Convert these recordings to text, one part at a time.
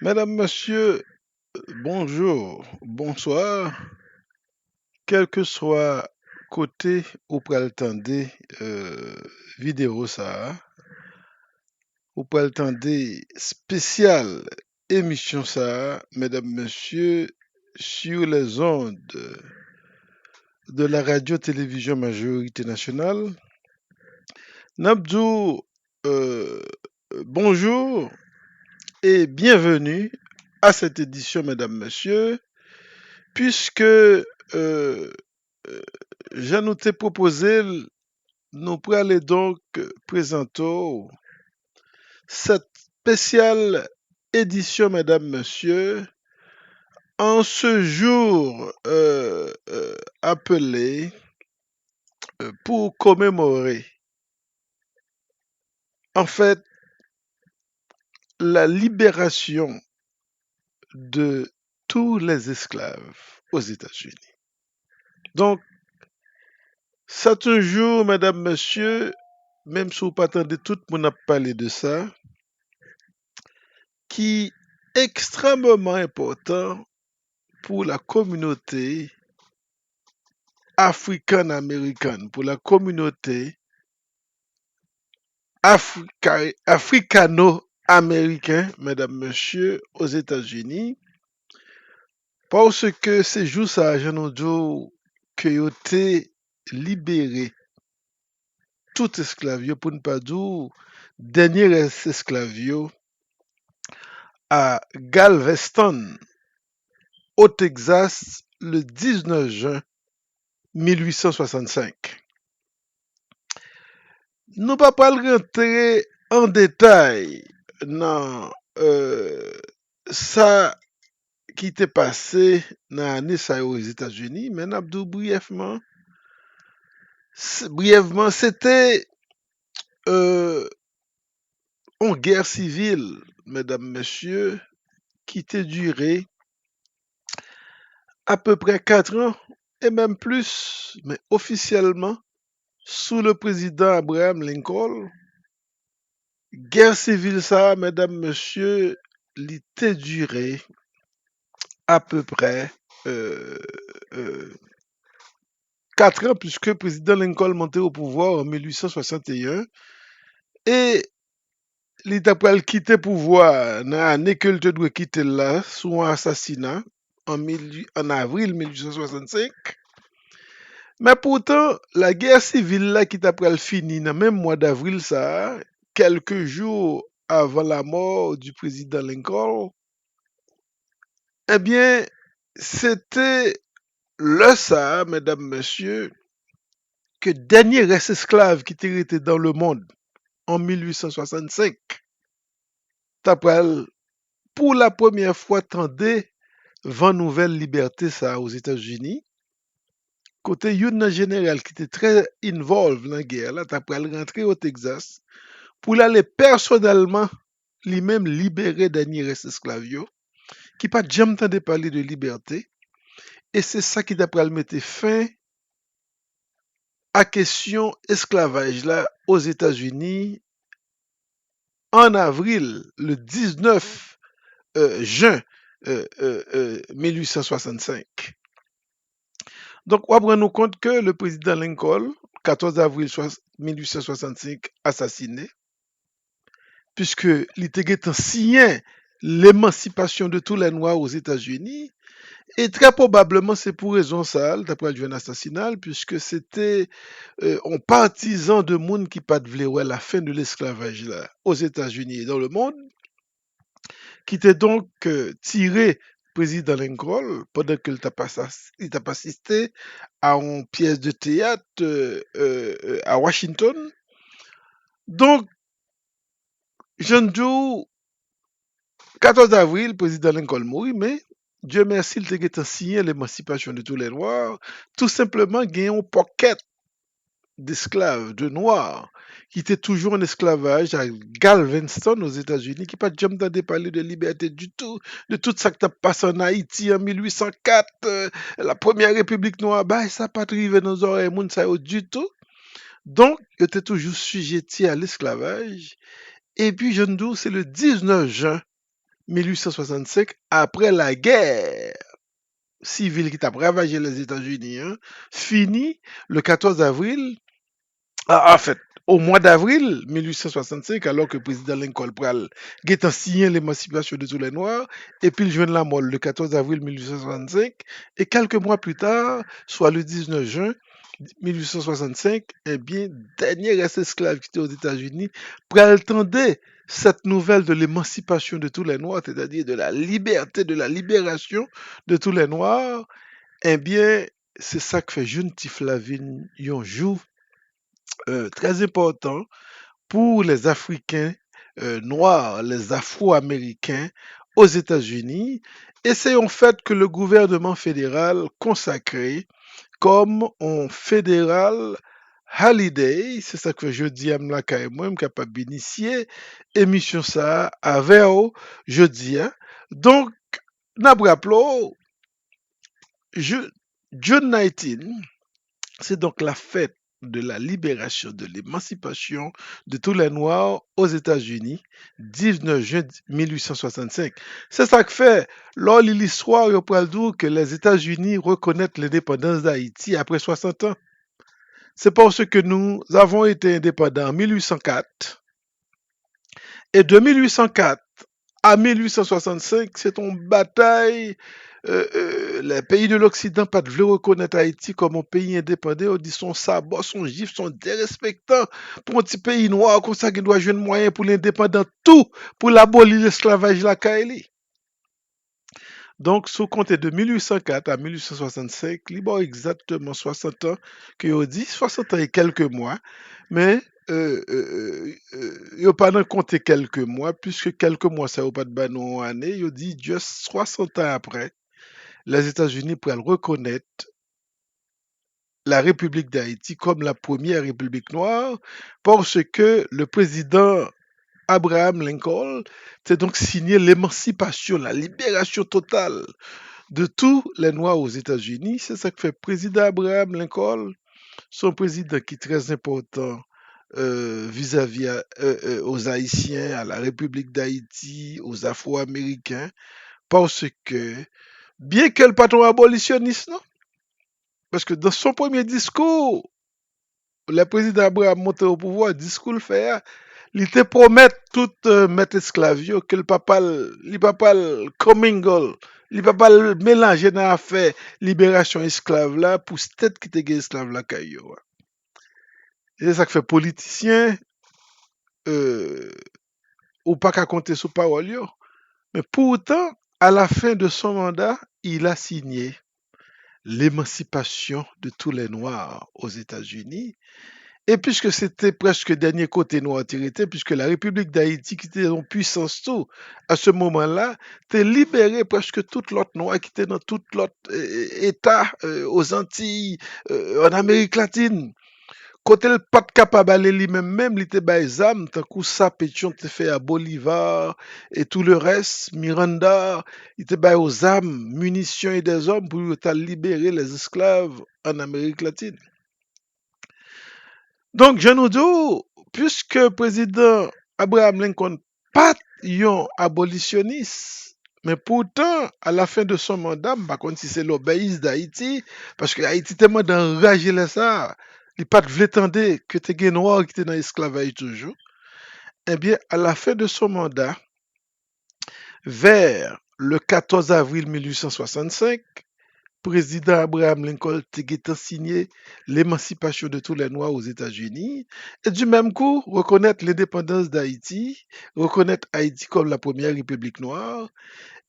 Mesdames, Messieurs, bonjour, bonsoir, quel que soit côté ou pral tande vidéo ça, ou pral tande spécial émission ça, mesdames, messieurs, sur les ondes de la radio-télévision majorité nationale. Nabdou, euh, bonjour et bienvenue à cette édition, mesdames, messieurs, puisque je nous t'ai proposé, nous pour aller donc présenter cette spéciale édition, mesdames, messieurs, en ce jour appelé pour commémorer, en fait, la libération de tous les esclaves aux États-Unis. Donc, c'est un jour, mesdames, messieurs, même si vous pas attendez tout le monde a parlé de ça, qui est extrêmement important pour la communauté africaine-américaine, pour la communauté africano-américaine, mesdames, messieurs, aux États-Unis, parce que ces jours ça, je nous dis que ont été libérés tout esclavio, pour ne pas dire dernier esclavio à Galveston, au Texas, le 19 juin 1865. Nous ne pouvons pas rentrer en détail dans ça qui t'est passé dans l'année ça aux États-Unis, mais nous brièvement, c'était une guerre civile, mesdames, messieurs, qui t'a duré à peu près 4 ans et même plus, mais officiellement, sous le président Abraham Lincoln, guerre civile ça, mesdames, messieurs, l'été duré à peu près euh, euh, 4 ans, puisque le président Lincoln montait au pouvoir en 1861 et l'État pour quitter le pouvoir dans l'année que le doit quitter là, sous un assassinat en avril 1865. Mais pourtant, la guerre civile là qui t'a fini dans le même mois d'avril, ça, quelques jours avant la mort du président Lincoln, eh bien, c'était le ça, mesdames, messieurs, que dernier reste esclave qui était dans le monde en 1865, t'appelle pour la première fois tendait 20 nouvelles libertés ça aux États-Unis. Côté une général qui était très involved dans la guerre, là, t'appelle rentrer au Texas pour aller personnellement lui-même libérer dernier reste esclavio, qui pas jamais entendu parler de liberté. Et c'est ça qui d'après mettre fin à question esclavage là aux États-Unis en avril, le 19 juin 1865. Donc, on va nous compte que le président Lincoln, 14 avril 1865, assassiné, puisque il était signé l'émancipation de tous les Noirs aux États-Unis. Et très probablement, c'est pour raison ça, d'après le assassinat, puisque c'était un partisan de monde qui pas de la fin de l'esclavage là, aux États-Unis et dans le monde, qui était donc tiré président Lincoln pendant qu'il t'a pas assisté à une pièce de théâtre à Washington. Donc, jeune Joe, 14 avril, président Lincoln mourit, mais Dieu merci, il a signé l'émancipation de tous les Noirs, tout simplement gagné un pocket d'esclaves, de noirs, qui étaient toujours en esclavage à Galveston aux États-Unis, qui pas jamais entendu parler de liberté du tout, de tout ça qui a passé en Haïti en 1804, la première république noire, bah, ça n'a pas arrivé dans nos oreilles, moun ça du tout. Donc, ils étaient toujours sujettés à l'esclavage. Et puis, je nous dis, c'est le 19 juin 1865, après la guerre civile qui a ravagé les États-Unis, hein, fini le 14 avril. En fait, au mois d'avril 1865, alors que le président Lincoln pral a signé l'émancipation de tous les Noirs, et puis il joint la mort le 14 avril 1865, et quelques mois plus tard, soit le 19 juin 1865, eh bien, dernier reste esclave qui était aux États-Unis, pral tendait cette nouvelle de l'émancipation de tous les Noirs, c'est-à-dire de la liberté, de la libération de tous les Noirs, eh bien, c'est ça que fait Jeune Tiflavine un jour très important pour les Africains noirs, les Afro-Américains aux États-Unis, et c'est en fait que le gouvernement fédéral consacré comme un fédéral holiday, c'est ça que je dis à moi, je suis capable d'initier émission ça avec jeudi. Donc, nous rappelons, June 19, c'est donc la fête de la libération, de l'émancipation de tous les Noirs aux États-Unis, 19 juin 1865. C'est ça que fait, lors de l'histoire, il peut dire que les États-Unis reconnaissent l'indépendance d'Haïti après 60 ans. C'est parce que nous avons été indépendants en 1804 et de 1804 à 1865, c'est une bataille. Les pays de l'Occident pas de reconnaître Haïti comme un pays indépendant. On dit son sabot, son gif, son dérespectant pour un petit pays noir comme ça qui doit jouer un moyen pour l'indépendant, tout pour l'abolir l'esclavage la Kaili. Donc, sous compte de 1804 à 1865, il y a exactement 60 ans que on dit, 60 ans et quelques mois, mais il n'y a pas compté quelques mois, puisque quelques mois, ça n'a pas de banon en année, il dit juste 60 ans après, les États-Unis pourraient reconnaître la République d'Haïti comme la première République noire, parce que le président Abraham Lincoln a donc signé l'émancipation, la libération totale de tous les Noirs aux États-Unis. C'est ça que fait président Abraham Lincoln, son président qui est très important vis-à-vis aux Haïtiens, à la République d'Haïti, aux Afro-Américains, parce que, bien que le patron abolitionniste, non? Parce que dans son premier discours, le président Abraham monté au pouvoir, discours le fait, il te promet tout mettre esclavio, que le papa, commingle, le papa mélanger dans l'affaire libération esclave là, pour cette qui te esclave là, caillou. Et c'est ça que fait politicien, ou pas qu'à compter sur parole, yo. Mais pourtant, à la fin de son mandat, il a signé l'émancipation de tous les Noirs aux États-Unis. Et puisque c'était presque le dernier côté noir tiré, puisque la République d'Haïti, qui était en puissance tout, à ce moment-là, t'es libéré presque toute l'autre noir qui était dans tout l'autre État, aux Antilles, en Amérique latine. Côté le pas capable d'aller lui-même, il était des armes, tant que ça, Pétion te fait à Bolivar et tout le reste, Miranda, il était aux armes, munitions et des hommes pour libérer les esclaves en Amérique latine. Donc, je nous dis, puisque le président Abraham Lincoln pas un abolitionniste, mais pourtant, à la fin de son mandat, par contre, si c'est l'obéissance d'Haïti, parce que Haïti tellement d'enragé là ça, il pas de tendre que tu es noir qui était dans l'esclavage toujours. Eh bien, à la fin de son mandat, vers le 14 avril 1865, président Abraham Lincoln a signé l'émancipation de tous les Noirs aux États-Unis et du même coup reconnaître l'indépendance d'Haïti, reconnaître Haïti comme la première république noire.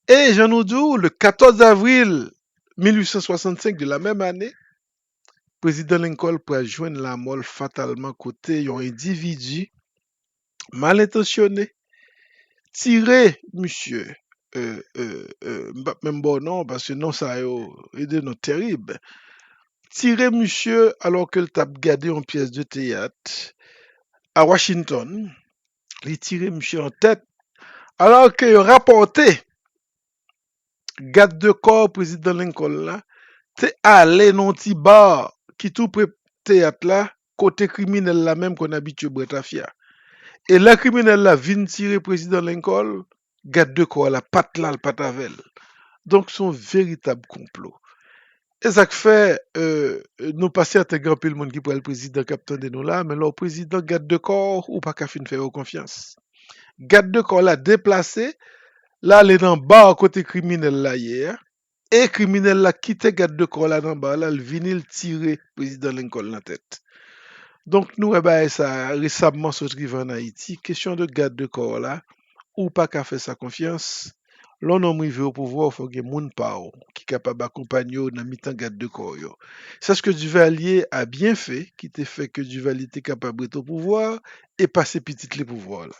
Et j'en ai dit, le 14 avril 1865 de la même année, président Lincoln pourrait joindre la mort fatalement côté un individu mal intentionné, tiré, monsieur. Même bon non, parce que non, ça a été non terrible. Tiré monsieur alors que t'a gardé une pièce de théâtre à Washington. Il tiré monsieur en tête alors qu'il rapporté garde de corps président Lincoln là, t'es allé dans un petit bar qui tout près théâtre là, côté criminel là même qu'on habitue Bretafia. Et la criminel là vient tirer président Lincoln, garde de corps la pat là, le pat avec. Donc, son véritable complot. Et ça fait, nous passer à grand pile monde qui pour le président capitaine de nous là, mais le président garde de corps ou pas qu'à fin faire confiance. Garde de corps là déplacé, là, il est en bas à côté criminel là hier. Et criminel là quitté garde de corps là en bas, là, le vinyle tiré président Lincoln dans la tête. Donc, nous, eh ben, ça, récemment, se trouve en Haïti, question de garde de corps là, ou pas qu'à faire sa confiance. L'on a arrivé au pouvoir, il faut que moun pa ou, qui est capable d'accompagner dans mi-temps garde de corps. Yo. C'est ce que Duvalier a bien fait, qui t'a fait que Duvalier était capable d'être au pouvoir et passer petit les pouvoirs là.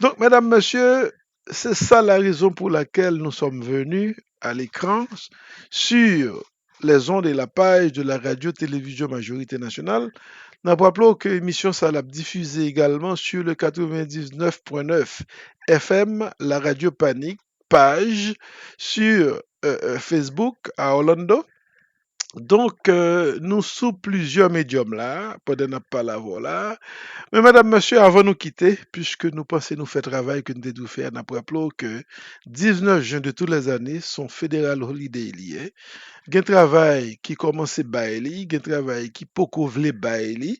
Donc, mesdames, messieurs, c'est ça la raison pour laquelle nous sommes venus à l'écran sur les ondes et la page de la radio-télévision Majorité Nationale. Nous rappelons que l'émission ça l'a diffusée également sur le 99.9 FM, la radio Panique, page sur Facebook à Orlando. Donc, nous sous plusieurs médiums là, pendant n'a pas la voilà. Mais madame, monsieur, avant de nous quitter, puisque nous pensons nous faire travail que nous devons faire, nous rappelons que 19 juin de toutes les années sont Federal Holiday liés. Il y a un travail qui commence Bailey, il y a un travail qui peut couvrir Bailey,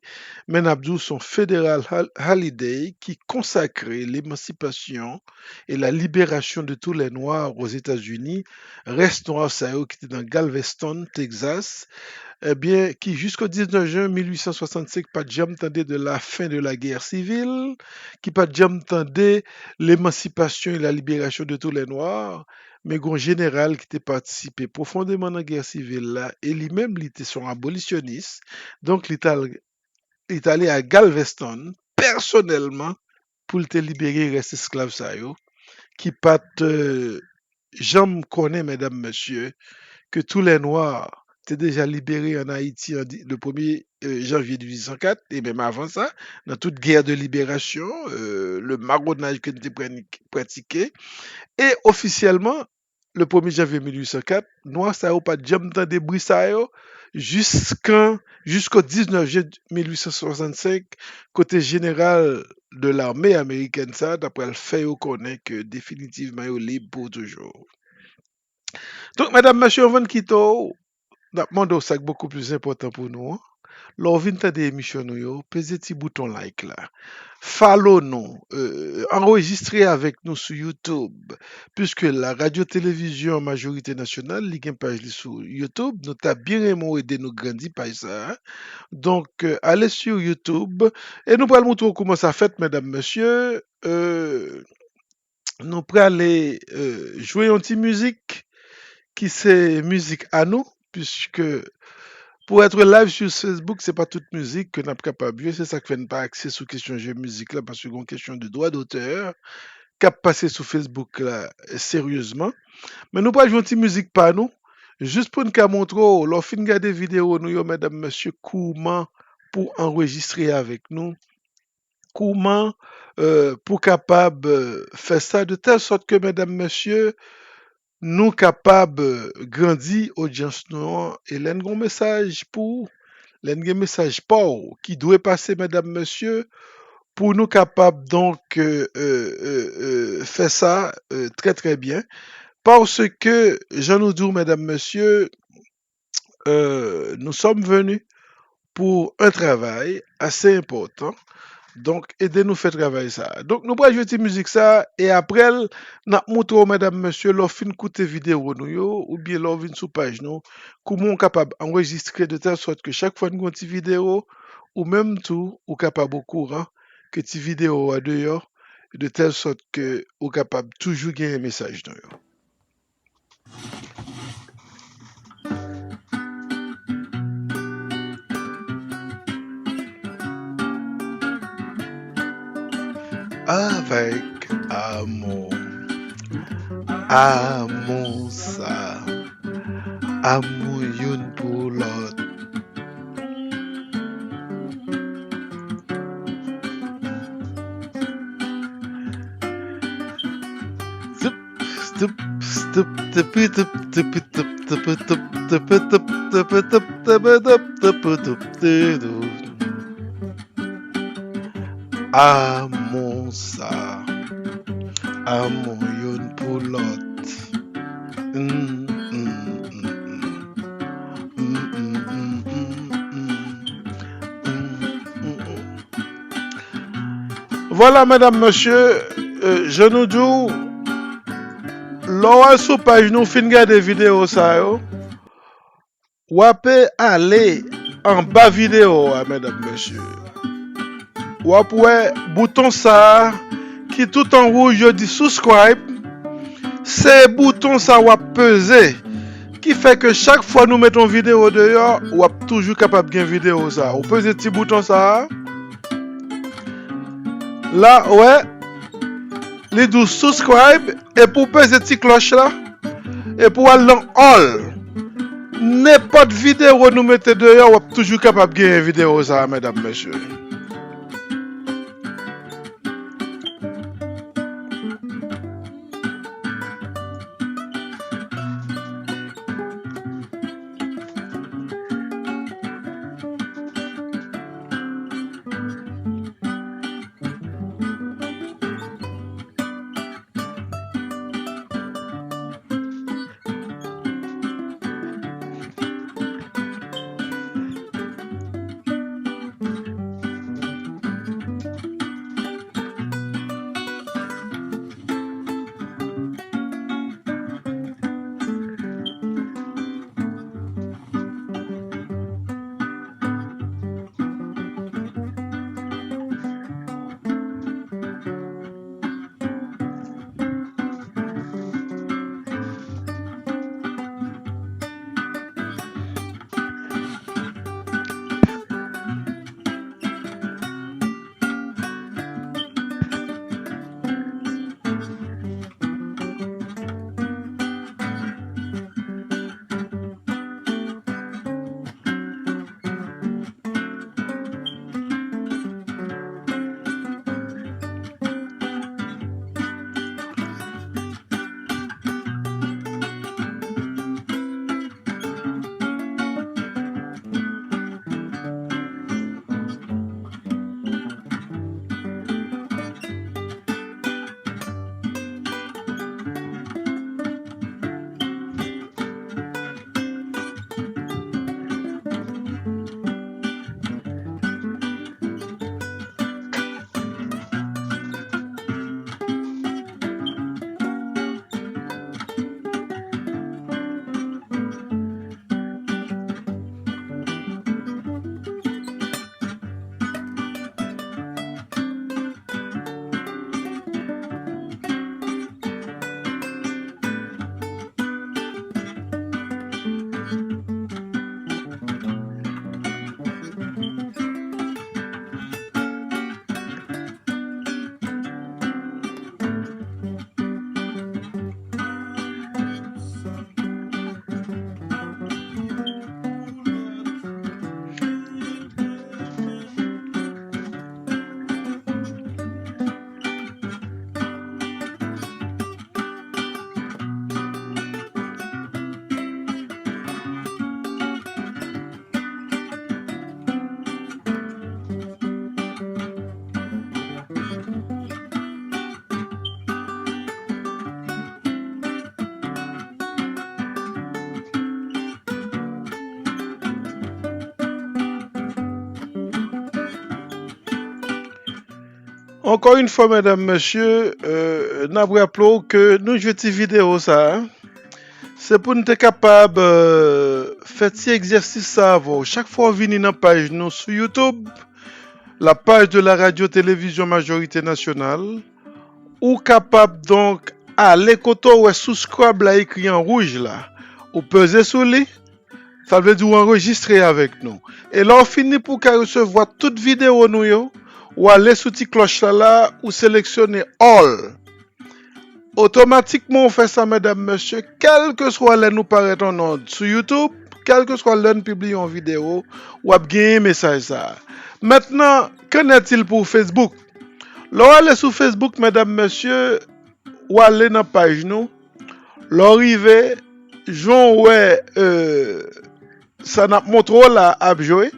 mais Nabdou son Federal Holiday qui consacre l'émancipation et la libération de tous les Noirs aux États-Unis, reste noir ça qui était dans Galveston, Texas, eh bien, qui jusqu'au 19 juin 1865 pas jamais entendu de la fin de la guerre civile, qui pas jamais entendu l'émancipation et la libération de tous les Noirs, mais un général qui était participé profondément dans la guerre civile là, et lui-même, il était son abolitionniste, donc il est allé à Galveston, personnellement, pour te libérer les esclaves ça yo, qui pas jamais connaît, mesdames, messieurs, que tous les Noirs étaient déjà libérés en Haïti le 1er janvier 1804, et même avant ça, dans toute guerre de libération, le marronnage qui était pratiqué, et officiellement, le 1er janvier 1804, Noirs ça n'a pas jamais entendu bruit ça jusqu'au 19 juillet 1865, côté général de l'armée américaine, ça, d'après le fait, on connaît que définitivement, il est libre pour toujours. Donc, madame, monsieur, on va quitter. Nous demandons ça beaucoup plus important pour nous. Lors de l'émission, nous pesez petit bouton like là. Follow nous, enregistrez avec nous sur YouTube, puisque la radio-télévision Majorité Nationale, il y a une page sur YouTube, nous avons bien aimé aider nous grandir par ça. Donc, allez sur YouTube et nous allons montrer comment ça fait, mesdames, messieurs. Nous allons aller jouer une petite musique qui c'est musique à nous, puisque pour être live sur Facebook, c'est pas toute musique que nous sommes capables de jouer. C'est ça que fait pas accès sur question de musique là, parce que c'est une question de droit d'auteur, cap passer sur Facebook là, sérieusement. Mais nous pas jouer une petite musique par nous, juste pour nous montrer, leur fin regarder vidéo, nous, yo, mesdames, messieurs, comment pour enregistrer avec nous, comment pour capable faire ça de telle sorte que, mesdames, messieurs, nous capables grandir audience nous et l'un message pour l'un message pour qui doit passer mesdames messieurs pour nous capables donc faire ça très très bien parce que je nous dis mesdames messieurs nous sommes venus pour un travail assez important. Donc, aidez-nous faire travailler ça. Donc, nous allons jouer cette musique ça, et après, nous montrons, mesdames, messieurs, leur fin coûter vidéo, nous, ou bien leur vin sous page, nous, comment on est capable d'enregistrer de telle sorte que chaque fois nous avons une vidéo, ou même tout, ou capable au courant, que cette vidéo à dehors, de telle sorte que on est capable toujours gagner un message, nous. Avec amour, amour ça, amour yon pour l'autre. Amour ça, amour yon pour l'autre. Voilà, mesdames, messieurs, je nous dis, l'on sur page nous fin des vidéos ça yo. Ou aller en bas vidéo, mesdames, messieurs. Ou après bouton ça qui tout en rouge dit subscribe. C'est bouton ça ou peser qui fait que chaque fois nous mettons vidéo dehors, ou toujours capable de gagner vidéo ça. Ou peser petit bouton ça. Là, ouais, les 12 subscribe et pour peser petit cloche là et pour aller dans all. N'importe vidéo nous mettez dehors, ou toujours capable de gagner vidéo ça, mesdames, messieurs. Encore une fois, mesdames, messieurs, nous rappelons que nous jouons cette vidéo ça. C'est pour nous être capable de faire cet exercice ça. Chaque fois venir dans la page nous sur YouTube, la page de la radio-télévision majorité nationale, ou capable donc aller côté ou subscribe là écrit en rouge là, ou peser sur lui. Ça veut dire enregistrer avec nous. Et là, on finit pour recevoir toute vidéo nous yo. Ou aller sous la cloche là ou sélectionner all. Automatiquement on fait ça, mesdames, messieurs, quel que soit l'un nous paraît en ordre sur YouTube, quel que soit l'un publié en vidéo, ou a gagné un message ça. Maintenant, qu'en est-il pour Facebook? Là, aller sur Facebook, mesdames, messieurs, ou aller dans la page nous, l'arrivée, j'en ouais, ça n'a montré là à jouer.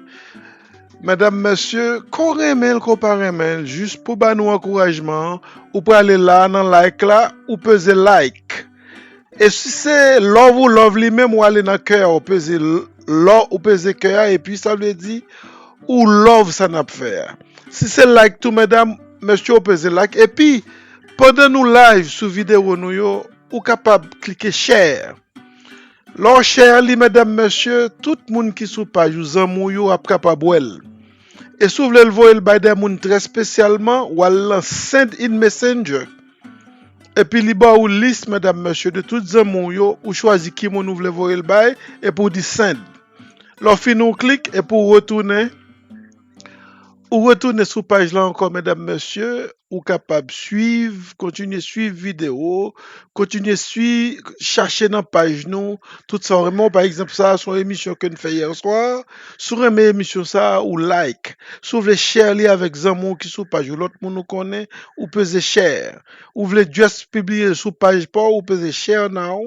Mesdames, messieurs, qu'on remel, qu'on pas remel, juste pour bah nous encouragement, ou pour aller là, dans like là, ou peser like. Et si c'est love ou love lui-même, ou aller dans cœur, ou peser love ou peser cœur, et puis ça veut dire, ou love ça n'a pas fait. Si c'est like tout, mesdames, messieurs, ou peser like. Et puis, pendant nous live sur vidéo, nous yo, ou capable de cliquer share. Lors share, li, mesdames, messieurs, tout le monde qui sous page, ou zamou yo, ap capable wel. Et si vous voulez le voir, by des moun très spécialement, ou à send in messenger. Et puis, il y a une liste, mesdames, messieurs, de toutes les gens ou choisir qui vous voulez voir le bail et pour dire send. Lorsque nous cliquons et pour retourner, ou retourner sur page là encore, mesdames, messieurs, ou capable de suivre, continuer à suivre vidéo, continuer à suivre, chercher dans la page nous, tout ça vraiment, par exemple, ça, sur l'émission que nous fait hier soir, sur une émission ça, ou like, si vous voulez share li avec Zamon qui sur page, ou l'autre monde nous connaît, ou peser share, ou voulez juste publier sur page pas, ou peser share now,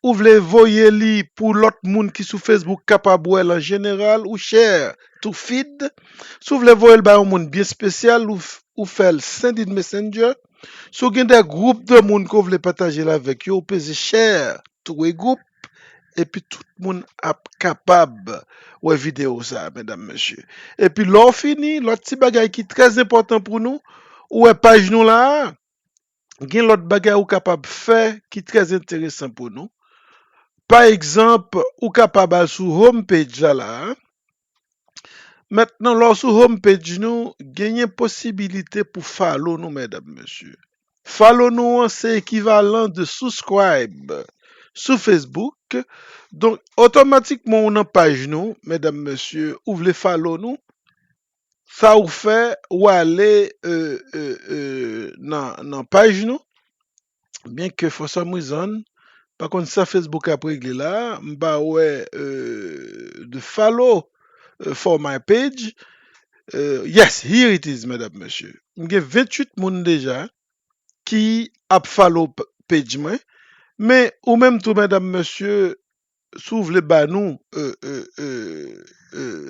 ou voulez voyer li pour l'autre monde qui sur Facebook capable en général, ou share to feed. Si vous voulez voir un monde bien spécial, ou faire send in messenger. Si vous avez des groupes de monde que vous voulez partager avec eux, vous pouvez share tous les groupes. Et puis tout le monde est capable de vidéo ça, mesdames, messieurs. Et puis l'on fini, l'autre petit bagage qui est très important pour nous, ou est page nous là, il y a l'autre bagage ou capable de faire qui est très intéressant pour nous. Par exemple, ou capable d'aller sur homepage là. Maintenant, lorsque homepage nous, gagne possibilité pour follow nous, mesdames, messieurs. Follow nous, c'est équivalent de subscribe sur Facebook. Donc, automatiquement, on a page nous, mesdames, messieurs, ouvrez les follow nous. Ça vous fait ou aller dans page nous. Bien que, for some reason, par contre, ça Facebook après réglé là, bah ouais, de follow for my page. Yes, here it is, mesdames, messieurs. J'ai 28 personnes déjà qui a follow page moi. Mais ou même tout, mesdames, messieurs, s'ouvre le bas nous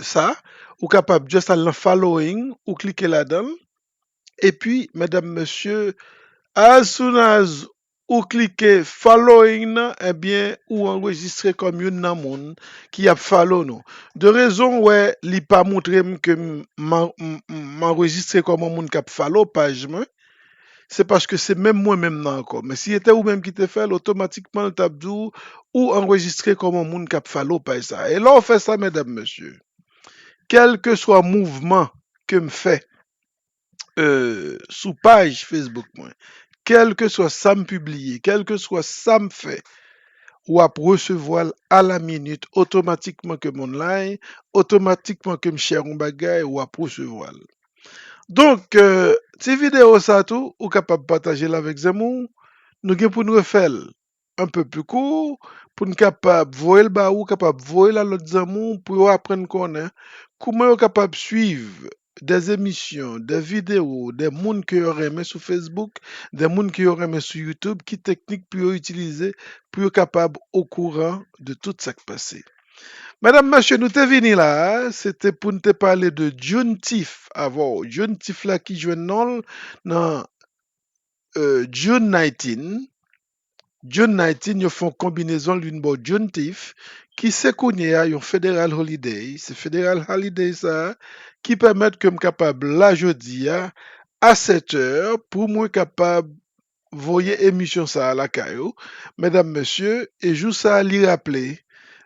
ça, ou capable juste aller en following ou cliquer là-dedans. Et puis, mesdames, messieurs, as soon as ou cliquez following, eh bien, ou enregistrer comme une nan moun qui a follow nous. De raison ouais, li pas montré que m'enregistrer comme un moun qui a follow page moi, c'est parce que c'est même moi-même nan encore. Mais si était ou même qui te fait, automatiquement le tabdou ou enregistrer comme un moun qui a follow page ça. Et là on fait ça, mesdames, messieurs. Quel que soit mouvement que me fait sous page Facebook moi, quel que soit ça me publié, quel que soit ça me fait, ou à recevoir à la minute automatiquement que mon line, automatiquement que me share un bagay ou à recevoir. Donc, cette vidéo ça tout, ou capable de partager là avec Zemou, nous avons pour nous refaire un peu plus court, pour nous capable de voir le bas ou capable de voir la l'autre Zemou, pour apprendre comment capable de suivre des émissions, des vidéos, des mondes qui auraient aimé sur Facebook, des mondes qui auraient aimé sur YouTube, qui technique pour utiliser pour être capable au courant de tout ce qui passe. Madame, monsieur, nous t'es venu là, c'était pour nous te parler de Junetiff avant. Junetiff là qui joue non dans June 19. June 19, ils font combinaison l'une de Junetiff qui se connaît à un federal holiday. C'est federal holiday ça qui permet que je capable la jeudi à 7 heures pour moi capable voyer émission ça à la caillou. Mesdames, messieurs, et juste à lui rappeler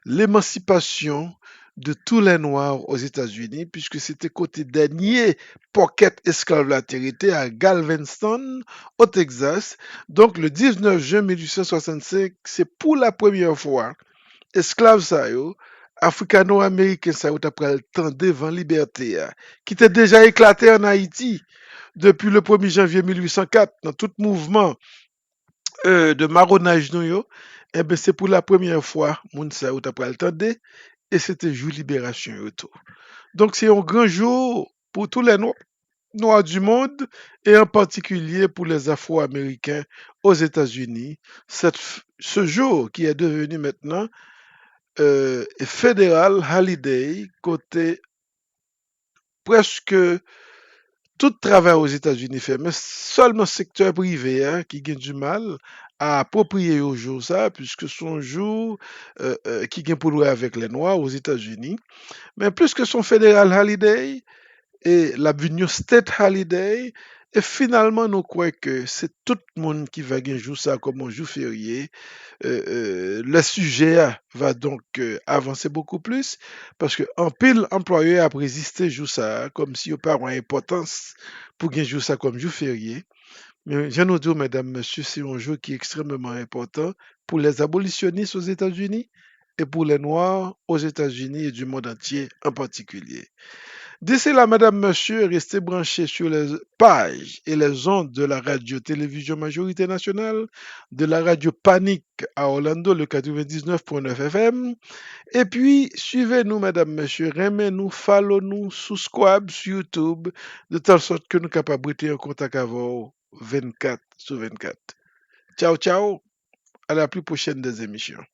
l'émancipation de tous les Noirs aux États-Unis, puisque c'était côté dernier pocket esclave la territé à Galveston, au Texas. Donc, le 19 juin 1865, c'est pour la première fois, esclave ça yo, africano-américain ça yo après le temps devant liberté, qui était déjà éclaté en Haïti depuis le 1er janvier 1804, dans tout mouvement de marronnage nou yo, eh ben c'est pour la première fois, moun sa ou après le temps et c'était jour libération yo tout. Donc c'est un grand jour pour tous les noirs du monde et en particulier pour les Afro-Américains aux États-Unis. Ce jour qui est devenu maintenant Federal Holiday côté presque tout travail aux États-Unis fait, mais seulement le secteur privé qui gagne du mal à approprier au jour ça, puisque son jour qui gagne pour avec les Noirs aux États-Unis. Mais plus que son Federal Holiday et la Union State Holiday, et finalement, nous croyons que c'est tout le monde qui va gagner jour ça comme un jour férié. Le sujet va donc avancer beaucoup plus parce que en pile employeur a résisté jour ça comme si au pas une importance pour gagner jour ça comme jour férié. Mais je nous dis, mesdames, messieurs, c'est un jour qui est extrêmement important pour les abolitionnistes aux États-Unis et pour les Noirs aux États-Unis et du monde entier en particulier. D'ici là, madame, monsieur, restez branchés sur les pages et les ondes de la radio-télévision Majorité Nationale, de la radio Panique à Orlando, le 99.9 FM. Et puis, suivez-nous, madame, monsieur, aimez-nous, follow-nous, subscribe sur YouTube, de telle sorte que nous sommes capables de rester en contact avec vous 24 sur 24. Ciao, ciao, à la plus prochaine des émissions.